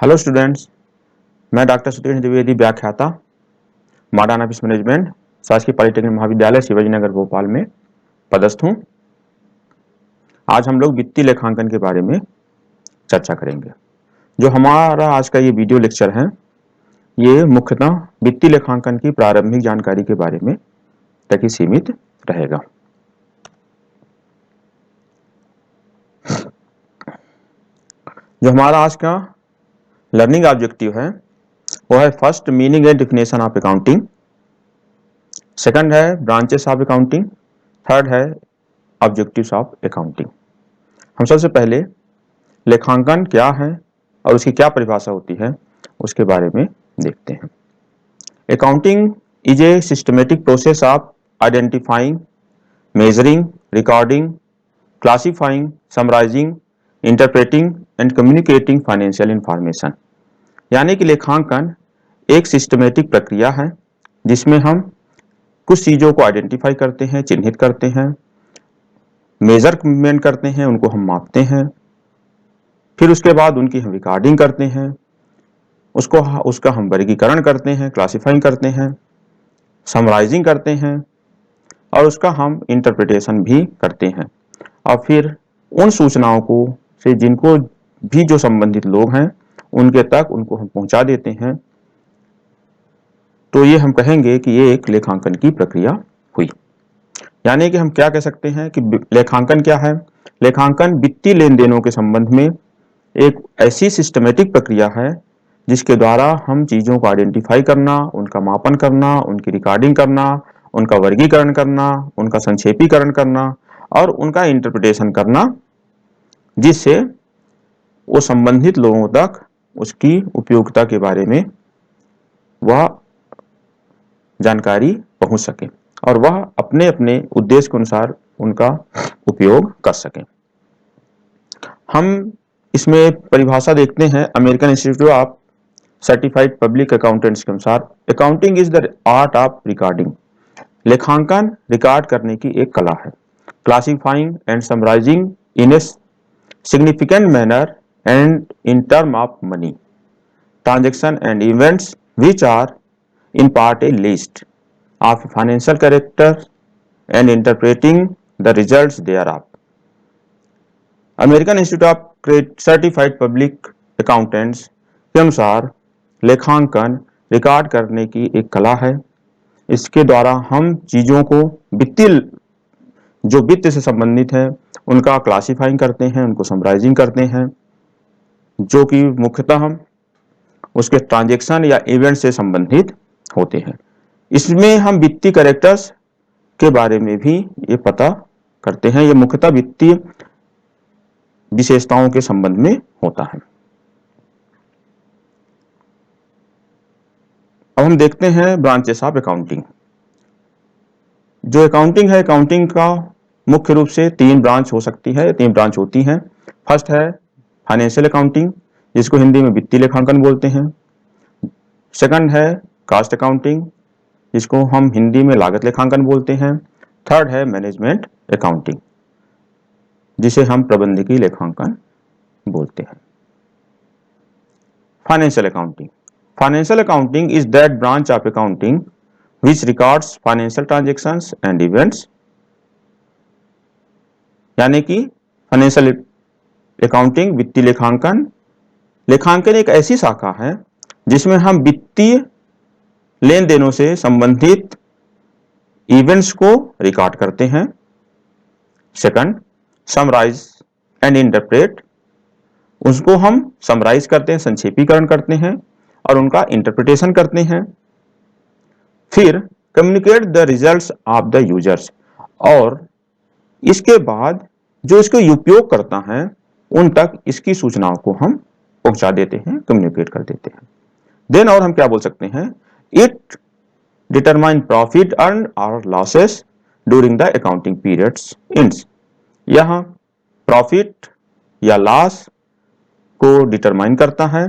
Hello students, मैं doctor Sudhir Dwivedi व्याख्याता modern office management शासकीय पॉलिटेक्निक महाविद्यालय शिवाजीनगर भोपाल में पदस्थ हूँ। आज हम लोग वित्तीय लेखांकन के बारे में चर्चा करेंगे। जो हमारा आज का ये वीडियो लेक्चर है, ये मुख्यतः वित्तीय लेखांकन की प्रारंभिक जानकारी के बारे में तक ही सीमित रहेगा। जो हमारा आज का लर्निंग ऑब्जेक्टिव है वो है first meaning and definition of accounting, second है ब्रांचेस ऑफ अकाउंटिंग, थर्ड है ऑब्जेक्टिव्स ऑफ अकाउंटिंग। हम सबसे पहले लेखांकन क्या है और उसकी क्या परिभाषा होती है उसके बारे में देखते हैं। Accounting is a systematic process of identifying, measuring, recording, classifying, summarising, interpreting and communicating financial information. यानी कि लेखांकन एक सिस्टमेटिक प्रक्रिया है जिसमें हम कुछ चीज़ों को आइडेंटिफाई करते हैं, चिन्हित करते हैं, मेजरमेंट करते हैं, उनको हम मापते हैं, फिर उसके बाद उनकी हम रिकॉर्डिंग करते हैं, उसका हम वर्गीकरण करते हैं, क्लासिफाइंग करते हैं, समराइजिंग करते हैं और उसका हम इंटरप्रिटेशन भी करते हैं। और फिर उन सूचनाओं को से जिनको भी जो संबंधित लोग हैं उनके तक उनको हम पहुंचा देते हैं। तो ये हम कहेंगे कि ये एक लेखांकन की प्रक्रिया हुई। यानी कि हम क्या कह सकते हैं कि लेखांकन क्या है? लेखांकन वित्तीय लेन देनों के संबंध में एक ऐसी सिस्टमेटिक प्रक्रिया है जिसके द्वारा हम चीज़ों को आइडेंटिफाई करना, उनका मापन करना, उनकी रिकॉर्डिंग करना, उनका वर्गीकरण करना, उनका संक्षेपीकरण करना और उनका इंटरप्रिटेशन करना, जिससे वो संबंधित लोगों तक उसकी उपयोगिता के बारे में वह जानकारी पहुंच सके और वह अपने अपने उद्देश्य के अनुसार उनका उपयोग कर सकें। हम इसमें परिभाषा देखते हैं American Institute of Certified Public Accountants के अनुसार, accounting is the art of recording. लेखांकन रिकॉर्ड करने की एक कला है। Classifying and summarising in a significant manner and in term of money, transaction and events which are in part a list of financial character and interpreting the results thereof. American Institute of Certified Public Accountants के अनुसार लेखांकन record करने की एक कला है। इसके द्वारा हम चीज़ों को वित्त से संबंधित है उनका क्लासिफाइंग करते हैं, उनको समराइजिंग करते हैं, जो कि मुख्यतः हम उसके ट्रांजेक्शन या इवेंट से संबंधित होते हैं। इसमें हम वित्तीय कैरेक्टर्स के बारे में भी ये पता करते हैं। ये मुख्यतः वित्तीय विशेषताओं के संबंध में होता है। अब हम देखते हैं ब्रांचेस ऑफ अकाउंटिंग। जो अकाउंटिंग है, अकाउंटिंग का मुख्य रूप से 3 ब्रांच हो सकती है, 3 ब्रांच होती हैं। फर्स्ट है फाइनेंशियल अकाउंटिंग, जिसको हिंदी में वित्तीय लेखांकन बोलते हैं। सेकंड है कॉस्ट अकाउंटिंग, जिसको हम हिंदी में लागत लेखांकन बोलते हैं। थर्ड है मैनेजमेंट अकाउंटिंग, जिसे हम प्रबंधकीय लेखांकन बोलते हैं। Financial accounting, financial accounting is that branch of accounting which records financial transactions and events. यानी कि फाइनेंशियल अकाउंटिंग वित्तीय लेखांकन, लेखांकन एक ऐसी शाखा है जिसमें हम वित्तीय लेन देनों से संबंधित इवेंट्स को रिकॉर्ड करते हैं। सेकंड, समराइज एंड इंटरप्रेट, उसको हम समराइज करते हैं, संक्षेपीकरण करते हैं और उनका इंटरप्रिटेशन करते हैं। फिर communicate the results of the users, और इसके बाद जो इसको उपयोग करता है उन तक इसकी सूचनाओं को हम पहुंचा देते हैं, कम्युनिकेट कर देते हैं। देन और हम क्या बोल सकते हैं, इट डिटरमाइन प्रॉफिट अर्न और losses during the accounting periods ends. यह प्रॉफिट या लॉस को डिटरमाइन करता है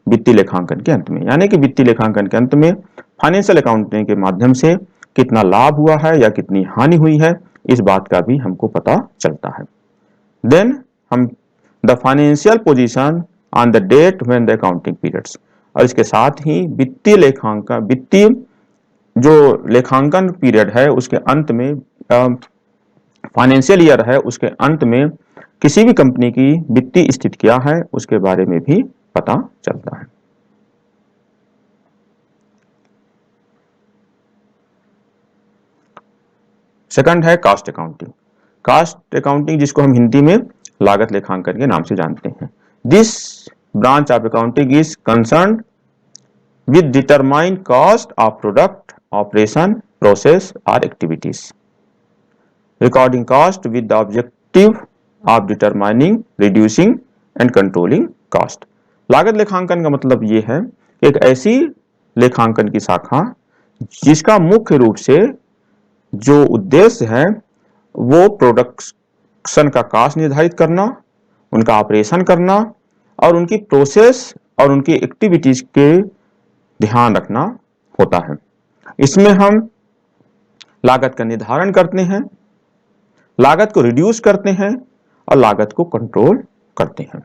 वित्तीय लेखांकन के अंत में। यानी कि वित्तीय लेखांकन के अंत में फाइनेंशियल अकाउंटिंग के माध्यम से कितना लाभ हुआ है या कितनी हानि हुई है, इस बात का भी हमको पता चलता है। देन हम the financial position on the date when the accounting periods. और इसके साथ ही वित्तीय जो लेखांकन पीरियड है उसके अंत में, फाइनेंशियल ईयर है उसके अंत में किसी भी कंपनी की वित्तीय स्थिति क्या है उसके बारे में भी पता चलता है। सेकंड है कास्ट अकाउंटिंग। कास्ट अकाउंटिंग जिसको हम हिंदी में लागत लेखांकन के नाम से जानते हैं। This branch of accounting is concerned with determine cost of product, operation, process or activities. Recording cost with the objective of determining, reducing and controlling cost. लागत लेखांकन का मतलब ये है एक ऐसी लेखांकन की शाखा जिसका मुख्य रूप से जो उद्देश्य है वो प्रोडक्शन का कास्ट निर्धारित करना, उनका ऑपरेशन करना और उनकी प्रोसेस और उनकी एक्टिविटीज के ध्यान रखना होता है। इसमें हम लागत का निर्धारण करते हैं, लागत को रिड्यूस करते हैं और लागत को कंट्रोल करते हैं।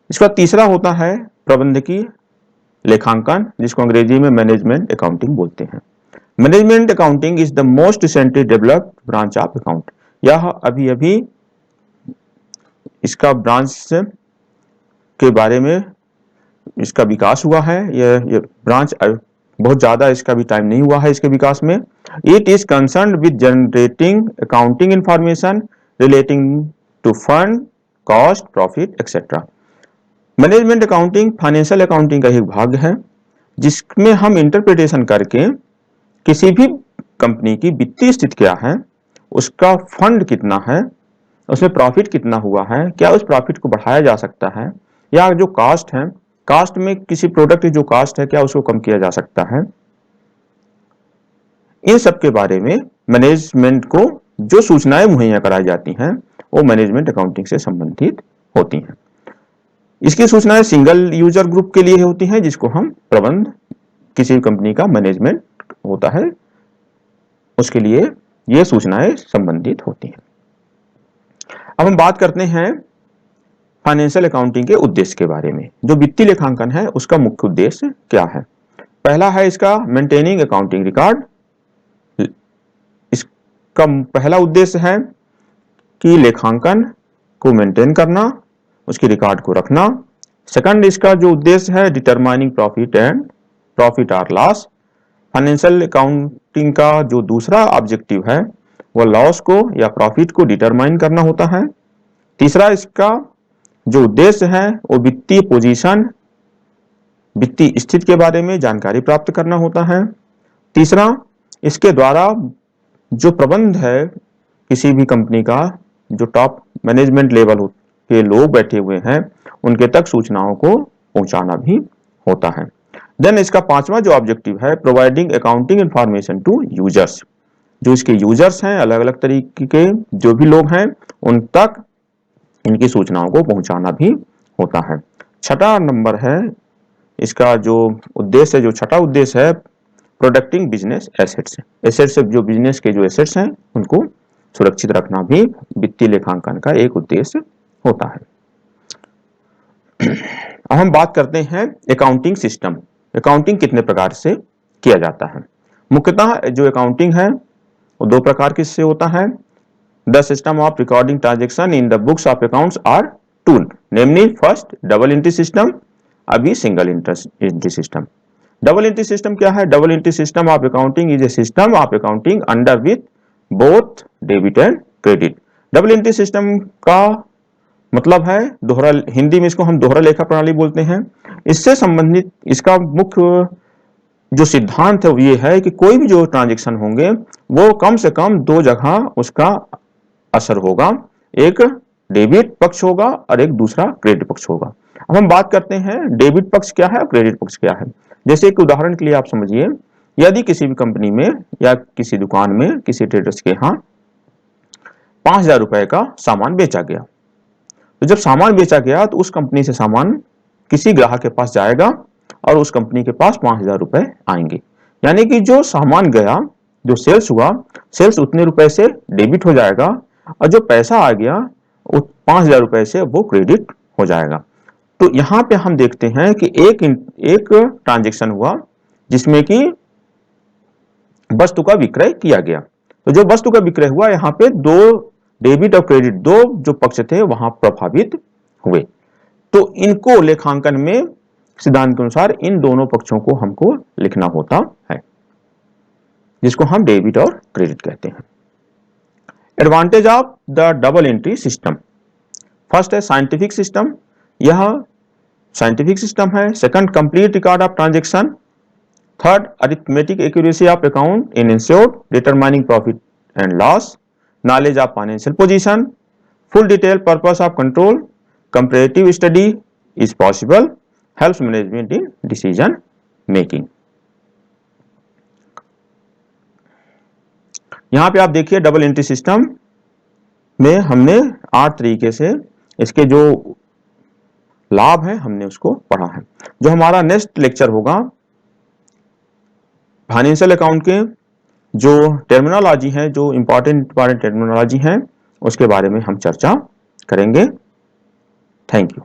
इसका तीसरा होता है प्रबंधकीय लेखांकन जिसको अंग्रेजी में मैनेजमेंट अकाउंटिंग बोलते हैं। Management accounting is the most recently developed branch of account. यह अभी इसका ब्रांच के बारे में इसका विकास हुआ है। ये ब्रांच बहुत ज्यादा इसका भी टाइम नहीं हुआ है इसके विकास में। It is concerned with generating accounting information relating to fund, cost, profit etcetera. Management accounting financial accounting का एक भाग है जिसमें हम इंटरप्रिटेशन करके किसी भी कंपनी की वित्तीय स्थिति क्या है, उसका फंड कितना है, उसमें प्रॉफिट कितना हुआ है, क्या उस प्रॉफिट को बढ़ाया जा सकता है, या जो कास्ट है, कास्ट में किसी प्रोडक्ट की जो कास्ट है क्या उसको कम किया जा सकता है। इन सब के बारे में मैनेजमेंट को जो सूचनाएं मुहैया कराई जाती हैं वो मैनेजमेंट अकाउंटिंग से संबंधित होती हैं। इसकी सूचनाएं सिंगल यूजर ग्रुप के लिए होती हैं जिसको हम प्रबंध, किसी कंपनी का मैनेजमेंट होता है उसके लिए ये सूचनाएं संबंधित होती हैं। अब हम बात करते हैं फाइनेंशियल अकाउंटिंग के उद्देश्य के बारे में। जो वित्तीय लेखांकन है उसका मुख्य उद्देश्य क्या है। पहला है इसका मेंटेनिंग अकाउंटिंग रिकॉर्ड। इसका पहला उद्देश्य है कि लेखांकन को मेंटेन करना, उसकी रिकॉर्ड को रखना। सेकंड इसका जो उद्देश्य है डिटरमाइनिंग प्रॉफिट और लॉस। फाइनेंशियल अकाउंटिंग का जो दूसरा ऑब्जेक्टिव है वो लॉस को या प्रॉफिट को डिटरमाइन करना होता है। तीसरा इसका जो उद्देश्य है वो वित्तीय पोजीशन, वित्तीय स्थिति के बारे में जानकारी प्राप्त करना होता है। तीसरा इसके द्वारा जो प्रबंध है किसी भी कंपनी का, जो टॉप मैनेजमेंट लेवल के लोग बैठे हुए हैं उनके तक सूचनाओं को पहुंचाना भी होता है। देन इसका पांचवा जो ऑब्जेक्टिव है providing accounting information to users. जो इसके यूजर्स हैं अलग अलग तरीके के जो भी लोग हैं उन तक इनकी सूचनाओं को पहुंचाना भी होता है। छठा नंबर है इसका जो उद्देश्य है, जो छठा उद्देश्य है प्रोटेक्टिंग बिजनेस एसेट्स। एसेट्स जो बिजनेस के जो एसेट्स हैं उनको सुरक्षित रखना भी वित्तीय लेखांकन का एक उद्देश्य होता है। अब हम बात करते हैं अकाउंटिंग सिस्टम। अकाउंटिंग कितने प्रकार से किया जाता है। मुख्यतः जो अकाउंटिंग है वो दो प्रकार की से होता है। The system of recording transaction in the books of accounts are two, namely first double entry system, अभी single entry system। Double entry system क्या है? Double entry system of accounting is a system of accounting under with both debit and credit। Double entry system का मतलब है दोहरा, हिंदी में इसको हम दोहरा लेखा प्रणाली बोलते हैं। इससे संबंधित इसका मुख्य जो सिद्धांत है वो ये है कि कोई भी जो ट्रांजेक्शन होंगे वो कम से कम दो जगह उसका असर होगा, एक डेबिट पक्ष होगा और एक दूसरा क्रेडिट पक्ष होगा। अब हम बात करते हैं डेबिट पक्ष क्या है और क्रेडिट पक्ष क्या है। जैसे एक उदाहरण के लिए आप समझिए, यदि किसी भी कंपनी में या किसी दुकान में किसी ट्रेडर्स के यहाँ 5,000 रुपए का सामान बेचा गया, तो जब सामान बेचा गया तो उस कंपनी से सामान किसी ग्राहक के पास जाएगा और उस कंपनी के पास 5,000 रुपए आएंगे। यानी कि जो सामान गया, जो सेल्स हुआ, सेल्स उतने रुपए से डेबिट हो जाएगा और जो पैसा आ गया वो 5,000 रुपए से वो क्रेडिट हो जाएगा। तो यहां पे हम देखते हैं कि एक ट्रांजैक्शन हुआ जिसमें कि वस्तु का विक्रय किया गया। तो जो वस्तु का विक्रय हुआ, यहाँ पे दो डेबिट और क्रेडिट, दो जो पक्ष थे वहां प्रभावित हुए। तो इनको लेखांकन में सिद्धांत के अनुसार इन दोनों पक्षों को हमको लिखना होता है, जिसको हम डेबिट और क्रेडिट कहते हैं। Advantage of the double entry system. First है साइंटिफिक सिस्टम, यह साइंटिफिक सिस्टम है। Second, complete record of transaction. Third, arithmetic accuracy of account in insured, determining profit and loss, knowledge of financial position, full detail purpose of control, comparative study is possible, helps management in decision making. यहां पे आप देखिए double entry system में हमने 8 तरीके से इसके जो लाभ है हमने उसको पढ़ा है। जो हमारा नेक्स्ट लेक्चर होगा फाइनेंशियल अकाउंट के जो टर्मिनोलॉजी है, जो इंपॉर्टेंट टर्मिनोलॉजी है, उसके बारे में हम चर्चा करेंगे। Thank you.